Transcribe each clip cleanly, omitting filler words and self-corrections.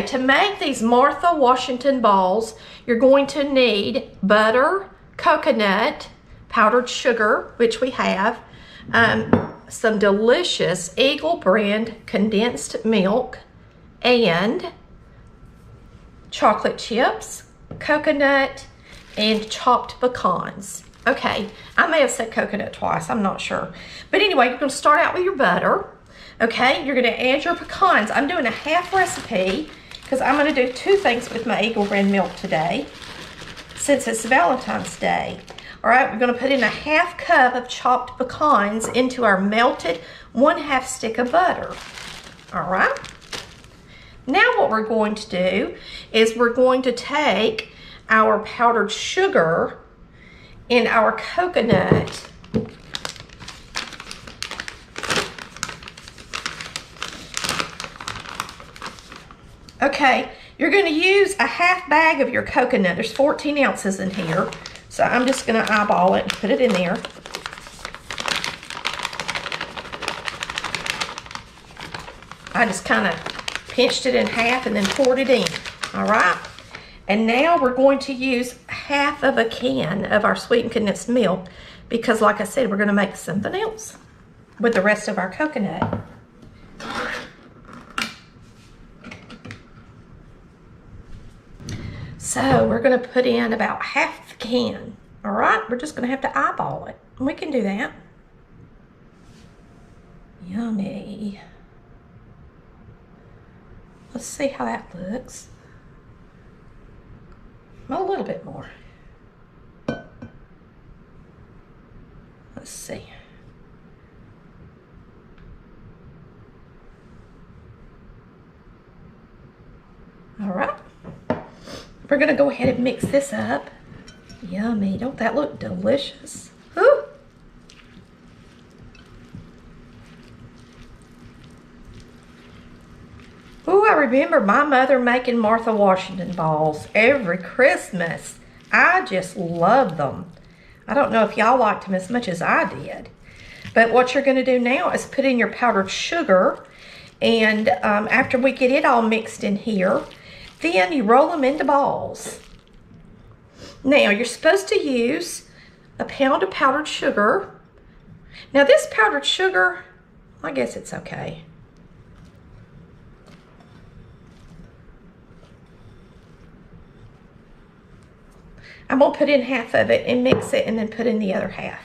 Okay, to make these Martha Washington balls, you're going to need butter, coconut, powdered sugar, which we have, some delicious Eagle brand condensed milk, and chocolate chips, coconut, and chopped pecans. Okay, I may have said coconut twice, I'm not sure. But anyway, you're gonna start out with your butter. Okay, you're gonna add your pecans. I'm doing a half recipe because I'm gonna do 2 things with my Eagle brand milk today since it's Valentine's Day. All right, we're gonna put in a ½ cup of chopped pecans into our melted 1/2 stick of butter. All right. Now what we're going to do is we're going to take our powdered sugar and our coconut Okay, you're going to use a ½ bag of your coconut. There's 14 ounces in here. So I'm just going to eyeball it and put it in there. I just kind of pinched it in half and then poured it in. All right. And now we're going to use ½ of a can of our sweetened condensed milk because, like I said, we're going to make something else with the rest of our coconut. So we're going to put in about ½ the can. All right, we're just going to have to eyeball it. We can do that. Yummy. Let's see how that looks. A little bit more. Let's see. All right. We're gonna go ahead and mix this up. Yummy, don't that look delicious? Ooh. Ooh, I remember my mother making Martha Washington balls every Christmas. I just love them. I don't know if y'all liked them as much as I did. But what you're gonna do now is put in your powdered sugar, and after we get it all mixed in here, then you roll them into balls. Now, you're supposed to use a pound of powdered sugar. Now, this powdered sugar, I guess it's okay. I'm gonna put in ½ of it and mix it and then put in the other ½.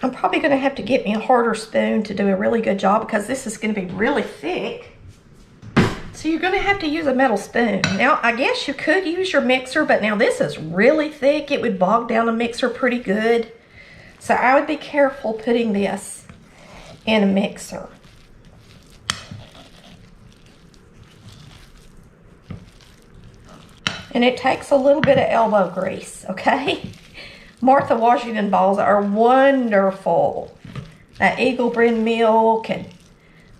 I'm probably going to have to get me a harder spoon to do a really good job because this is going to be really thick. So you're going to have to use a metal spoon. Now, I guess you could use your mixer, but now this is really thick. It would bog down a mixer pretty good. So I would be careful putting this in a mixer. And it takes a little bit of elbow grease, okay? Martha Washington balls are wonderful. That Eagle brand milk and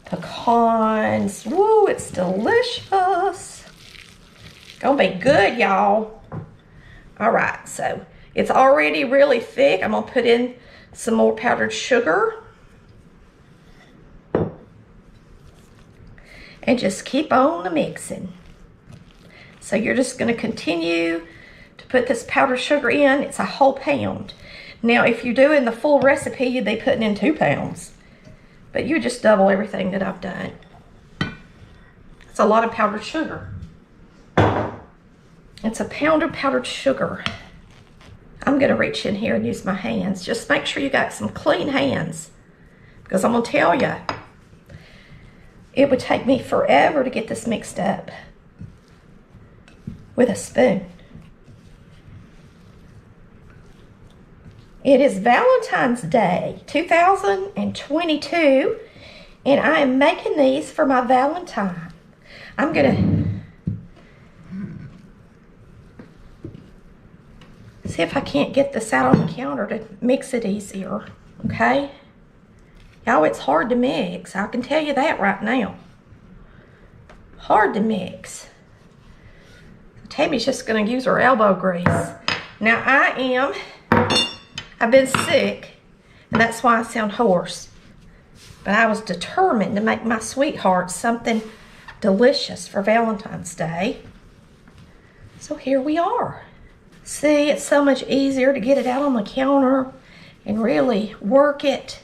pecans. Woo, it's delicious. Gonna be good, y'all. All right, so it's already really thick. I'm gonna put in some more powdered sugar. And just keep on mixing. So you're just gonna continue to put this powdered sugar in. It's a whole pound. Now, if you're doing the full recipe, you'd be putting in 2 pounds. But you just double everything that I've done. It's a lot of powdered sugar. It's a pound of powdered sugar. I'm gonna reach in here and use my hands. Just make sure you got some clean hands, because I'm gonna tell you, it would take me forever to get this mixed up with a spoon. It is Valentine's Day 2022, and I am making these for my Valentine. I'm gonna see if I can't get this out on the counter to mix it easier, okay? Y'all, it's hard to mix. I can tell you that right now. Hard to mix. Tammy's just gonna use her elbow grease. Now I am I've been sick, and that's why I sound hoarse. But I was determined to make my sweetheart something delicious for Valentine's Day. So here we are. See, it's so much easier to get it out on the counter and really work it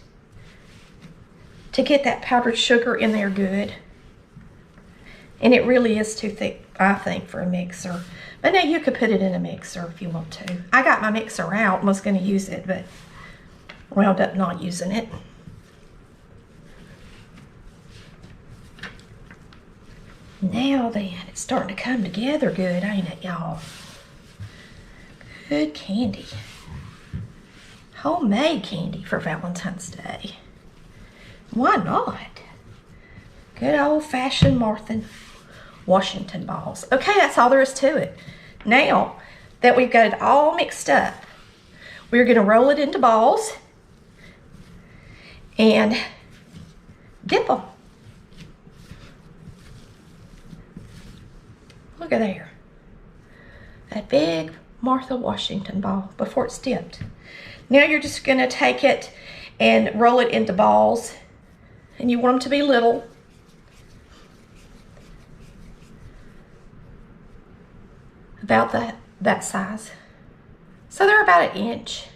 to get that powdered sugar in there good. And it really is too thick, I think, for a mixer. But now you could put it in a mixer if you want to. I got my mixer out and was going to use it, but wound up not using it. Now then, it's starting to come together good, ain't it, y'all? Good candy. Homemade candy for Valentine's Day. Why not? Good old-fashioned Martha Washington balls. Okay, that's all there is to it. Now that we've got it all mixed up, we're going to roll it into balls and dip them. Look at there. That big Martha Washington ball before it's dipped. Now you're just going to take it and roll it into balls. And you want them to be little. About that size. So they're about 1 inch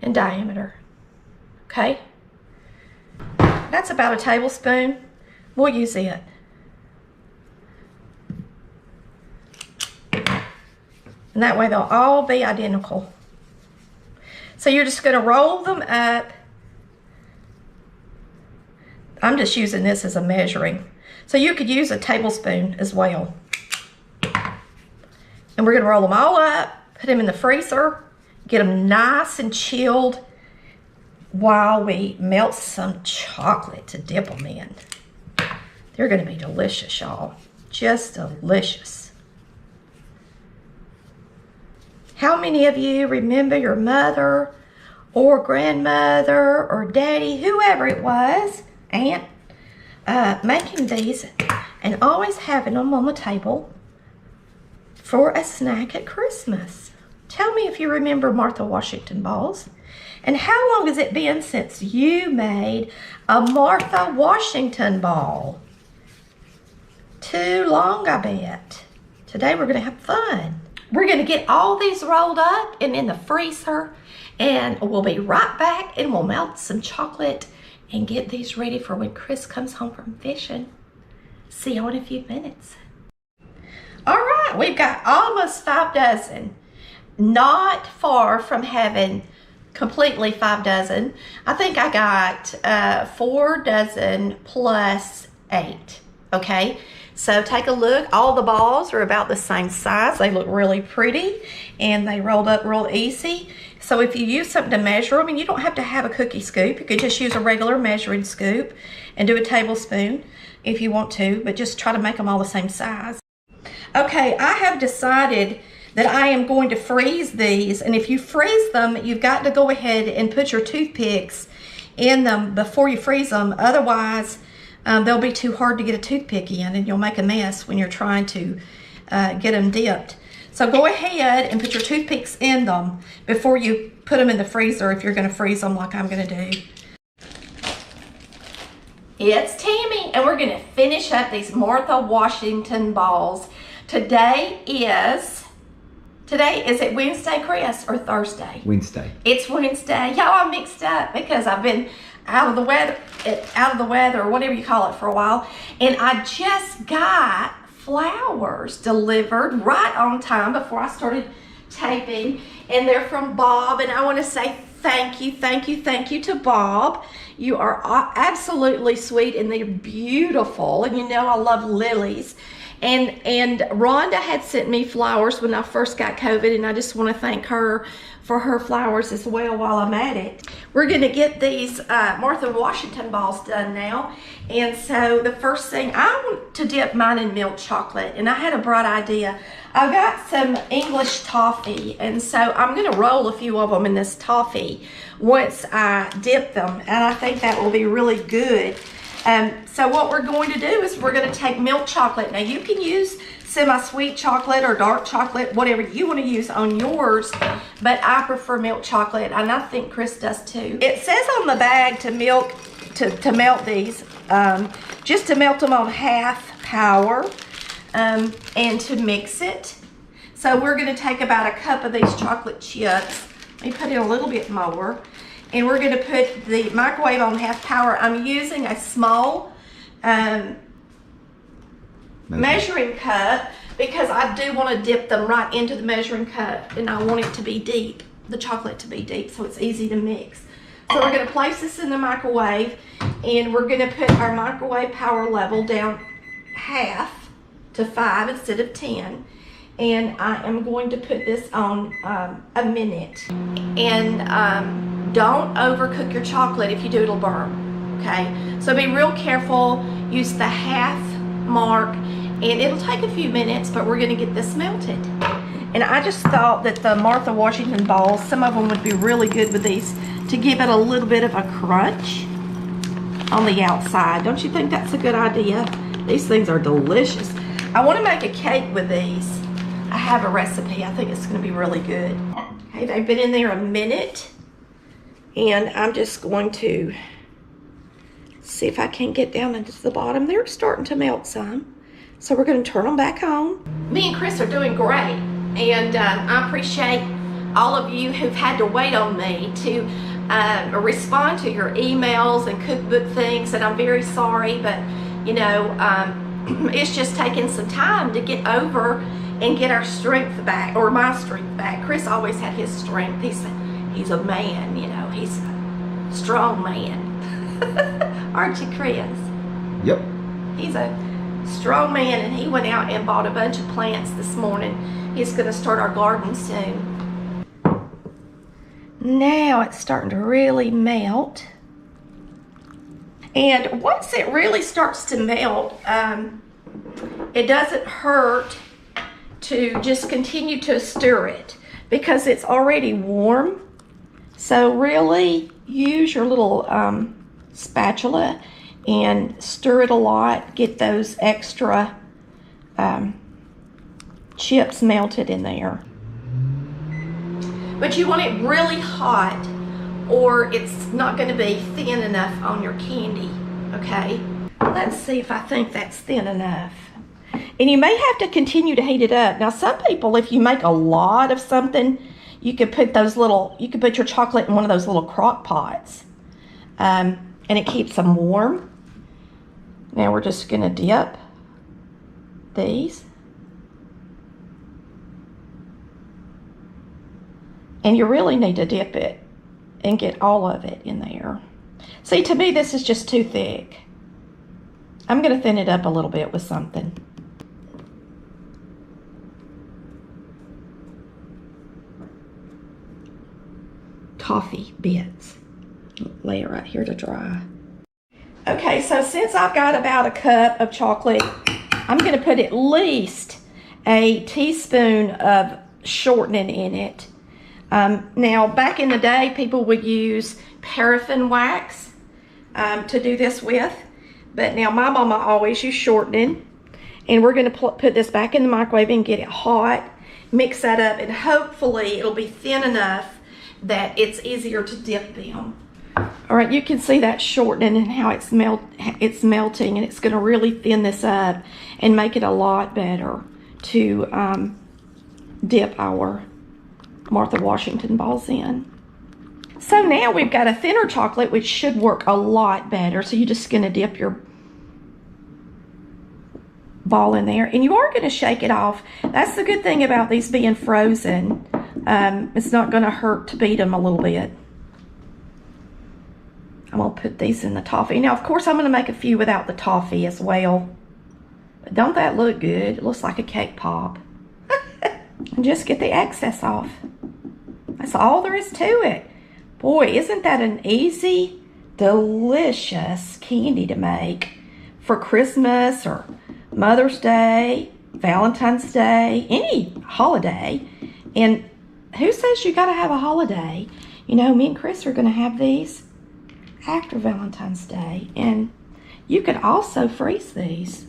in diameter. Okay? That's about a tablespoon. We'll use it. And that way they'll all be identical. So you're just going to roll them up. I'm just using this as a measuring. So you could use a tablespoon as well. And we're going to roll them all up, put them in the freezer, get them nice and chilled while we melt some chocolate to dip them in. They're going to be delicious, y'all. Just delicious. How many of you remember your mother or grandmother or daddy, whoever it was, aunt, making these and always having them on the table for a snack at Christmas? Tell me if you remember Martha Washington balls. And how long has it been since you made a Martha Washington ball? Too long, I bet. Today we're going to have fun. We're going to get all these rolled up and in the freezer, and we'll be right back and we'll melt some chocolate and get these ready for when Chris comes home from fishing. See you in a few minutes. All right, we've got almost 5 dozen. Not far from having completely 5 dozen. I think I got 4 dozen plus 8, okay? So take a look. All the balls are about the same size. They look really pretty and they rolled up real easy. So if you use something to measure them, and you don't have to have a cookie scoop, you could just use a regular measuring scoop and do a tablespoon if you want to, but just try to make them all the same size. Okay, I have decided that I am going to freeze these, and if you freeze them, you've got to go ahead and put your toothpicks in them before you freeze them. Otherwise, they'll be too hard to get a toothpick in, and you'll make a mess when you're trying to get them dipped. So go ahead and put your toothpicks in them before you put them in the freezer if you're going to freeze them like I'm going to do. It's Tammy, and we're going to finish up these Martha Washington balls. Today is it Wednesday, Chris, or Thursday? Wednesday. It's Wednesday. Y'all, I'm mixed up because I've been out of the weather, or whatever you call it, for a while. And I just got flowers delivered right on time before I started taping. And they're from Bob. And I want to say thank you to Bob. You are absolutely sweet, and they're beautiful. And you know I love lilies. And Rhonda had sent me flowers when I first got COVID, and I just want to thank her for her flowers as well while I'm at it. We're going to get these Martha Washington balls done now. And so the first thing, I want to dip mine in milk chocolate, and I had a bright idea. I've got some English toffee, and so I'm going to roll a few of them in this toffee once I dip them, and I think that will be really good. So what we're going to do is we're going to take milk chocolate. Now you can use semi-sweet chocolate or dark chocolate, whatever you want to use on yours, but I prefer milk chocolate, and I think Chris does too. It says on the bag to melt these, just to melt them on half power, and to mix it. So we're going to take about a cup of these chocolate chips. Let me put in a little bit more, and we're going to put the microwave on half power. I'm using a small measuring cup because I do want to dip them right into the measuring cup, and I want it to be deep, the chocolate to be deep, so it's easy to mix. So we're going to place this in the microwave, and we're going to put our microwave power level down half to 5 instead of 10. And I am going to put this on a minute. And don't overcook your chocolate. If you do, it'll burn, okay? So be real careful. Use the half mark, and it'll take a few minutes, but we're gonna get this melted. And I just thought that the Martha Washington balls, some of them would be really good with these to give it a little bit of a crunch on the outside. Don't you think that's a good idea? These things are delicious. I want to make a cake with these. I have a recipe. I think it's going to be really good. Okay, they've been in there a minute, and I'm just going to see if I can get down into the bottom. They're starting to melt some, so we're going to turn them back on. Me and Chris are doing great, and I appreciate all of you who've had to wait on me to respond to your emails and cookbook things, and I'm very sorry, but you know, it's just taking some time to get over and get our strength back, or my strength back. Chris always had his strength. He's a man, you know, he's a strong man. Aren't you, Chris? Yep. He's a strong man, and he went out and bought a bunch of plants this morning. He's gonna start our garden soon. Now it's starting to really melt. And once it really starts to melt, it doesn't hurt to just continue to stir it because it's already warm. So really use your little spatula and stir it a lot. Get those extra chips melted in there. But you want it really hot, or it's not going to be thin enough on your candy, okay? Let's see if I think that's thin enough. And you may have to continue to heat it up. Now, some people, if you make a lot of something, you could put you could put your chocolate in one of those little crock pots, and it keeps them warm. Now we're just going to dip these. And you really need to dip it and get all of it in there. See, to me, this is just too thick. I'm going to thin it up a little bit with something. Toffee bits. Lay it right here to dry. Okay, so since I've got about a cup of chocolate, I'm going to put at least a teaspoon of shortening in it. Now, back in the day, people would use paraffin wax to do this with, but now my mama always used shortening. And we're going to put this back in the microwave and get it hot, mix that up, and hopefully it'll be thin enough that it's easier to dip them. All right, you can see that shortening and how it's melting, and it's going to really thin this up and make it a lot better to dip our Martha Washington balls in. So now we've got a thinner chocolate, which should work a lot better. So you're just going to dip your ball in there, and you are going to shake it off. That's the good thing about these being frozen. It's not going to hurt to beat them a little bit. I'm going to put these in the toffee. Now, of course, I'm going to make a few without the toffee as well. But don't that look good? It looks like a cake pop. And just get the excess off. That's all there is to it. Boy, isn't that an easy, delicious candy to make for Christmas or Mother's Day, Valentine's Day, any holiday. And who says you got to have a holiday? You know, me and Chris are going to have these after Valentine's Day. And you could also freeze these.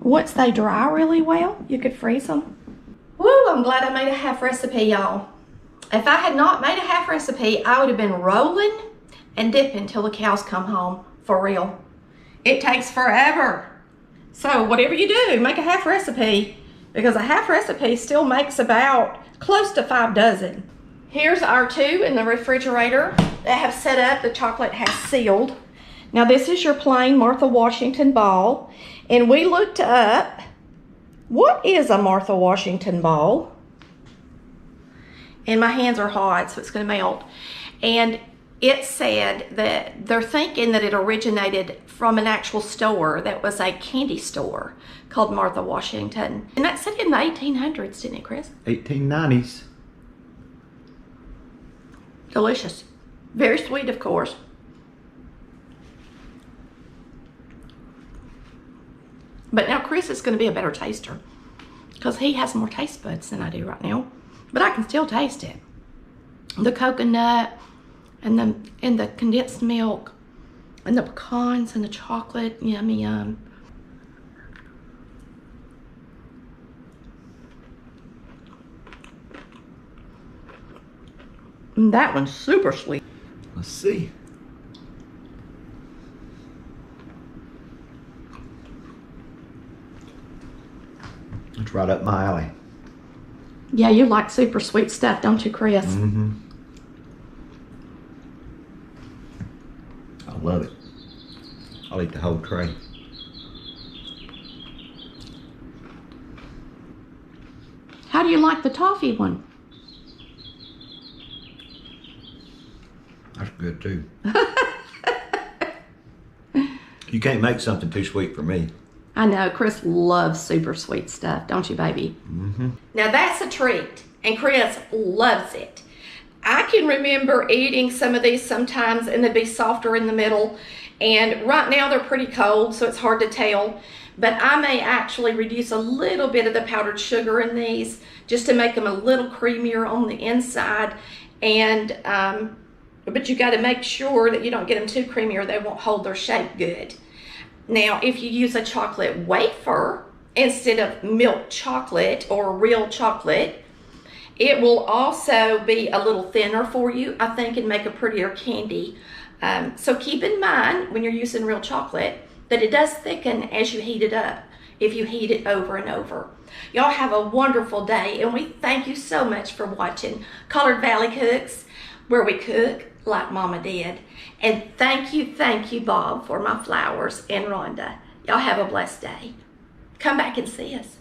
Once they dry really well, you could freeze them. Woo, I'm glad I made a half recipe, y'all. If I had not made a half recipe, I would have been rolling and dipping till the cows come home, for real. It takes forever. So whatever you do, make a half recipe, because a half recipe still makes about close to 5 dozen. Here's our 2 in the refrigerator that have set up. The chocolate has sealed. Now this is your plain Martha Washington ball. And we looked up, what is a Martha Washington ball? And my hands are hot, so it's gonna melt. And it said that they're thinking that it originated from an actual store that was a candy store called Martha Washington. And that said in the 1800s, didn't it, Chris? 1890s. Delicious. Very sweet, of course. But now Chris is going to be a better taster because he has more taste buds than I do right now. But I can still taste it. The coconut and the condensed milk and the pecans and the chocolate. Yummy, yum. And that one's super sweet. Let's see. It's right up my alley. Yeah, you like super sweet stuff, don't you, Chris? Mm-hmm. I love it. I'll eat the whole tray. How do you like the toffee one? That's good too. You can't make something too sweet for me. I know, Chris loves super sweet stuff, don't you, baby? Mm-hmm. Now that's a treat, and Chris loves it. I can remember eating some of these sometimes, and they'd be softer in the middle, and right now they're pretty cold, so it's hard to tell, but I may actually reduce a little bit of the powdered sugar in these just to make them a little creamier on the inside, and but you got to make sure that you don't get them too creamy or they won't hold their shape good. Now, if you use a chocolate wafer instead of milk chocolate or real chocolate, it will also be a little thinner for you, I think, and make a prettier candy. So keep in mind when you're using real chocolate that it does thicken as you heat it up if you heat it over and over. Y'all have a wonderful day, and we thank you so much for watching Collard Valley Cooks, where we cook like Mama did. And thank you, Bob, for my flowers, and Rhonda. Y'all have a blessed day. Come back and see us.